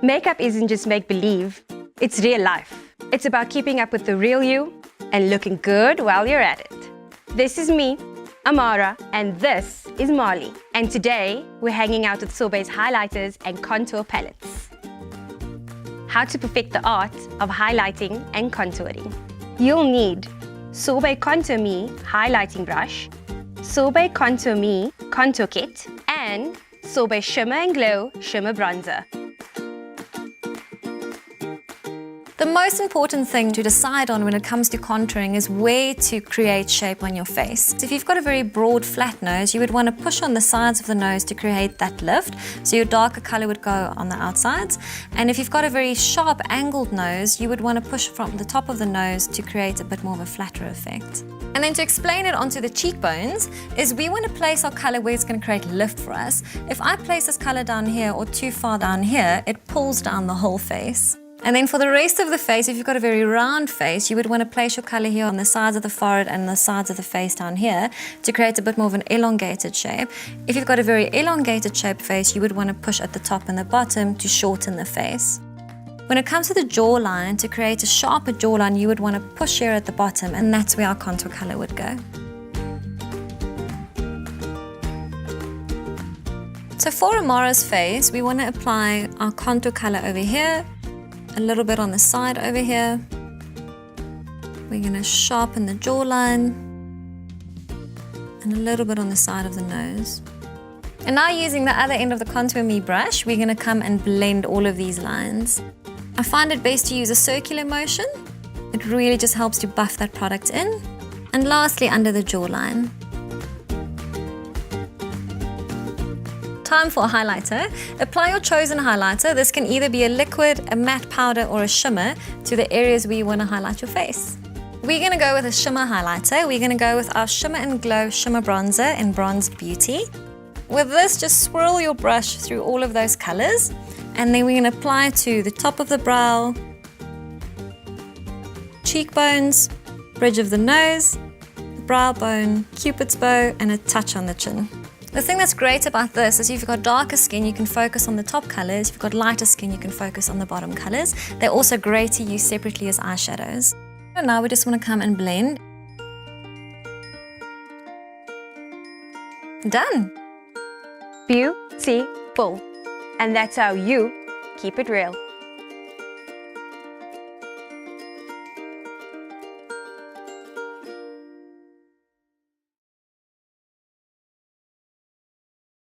Makeup isn't just make-believe, it's real life. It's about keeping up with the real you and looking good while you're at it. This is me, Amara, and this is Molly. And today, we're hanging out with Sorbet's highlighters and contour palettes. How to perfect the art of highlighting and contouring. You'll need Sorbet Contour Me Highlighting Brush, Sorbet Contour Me Contour Kit, and Sorbet Shimmer and Glow Shimmer Bronzer. The most important thing to decide on when it comes to contouring is where to create shape on your face. So if you've got a very broad, flat nose, you would want to push on the sides of the nose to create that lift, so your darker color would go on the outsides. And if you've got a very sharp, angled nose, you would want to push from the top of the nose to create a bit more of a flatter effect. And then to explain it onto the cheekbones, is we want to place our color where it's going to create lift for us. If I place this color down here or too far down here, it pulls down the whole face. And then for the rest of the face, if you've got a very round face, you would want to place your color here on the sides of the forehead and the sides of the face down here to create a bit more of an elongated shape. If you've got a very elongated shaped face, you would want to push at the top and the bottom to shorten the face. When it comes to the jawline, to create a sharper jawline, you would want to push here at the bottom, and that's where our contour color would go. So for Amara's face, we want to apply our contour color over here, a little bit on the side over here. We're going to sharpen the jawline and a little bit on the side of the nose. And now using the other end of the Contour Me brush, we're going to come and blend all of these lines. I find it best to use a circular motion. It really just helps to buff that product in. And lastly, under the jawline. Time for a highlighter. Apply your chosen highlighter. This can either be a liquid, a matte powder, or a shimmer to the areas where you want to highlight your face. We're going to go with a shimmer highlighter. We're going to go with our Shimmer and Glow Shimmer Bronzer in Bronzed Beauty. With this, just swirl your brush through all of those colors, and then we're going to apply to the top of the brow, cheekbones, bridge of the nose, the brow bone, cupid's bow, and a touch on the chin. The thing that's great about this is if you've got darker skin, you can focus on the top colors. If you've got lighter skin, you can focus on the bottom colors. They're also great to use separately as eyeshadows. And now we just want to come and blend. Done. Beautiful. And that's how you keep it real.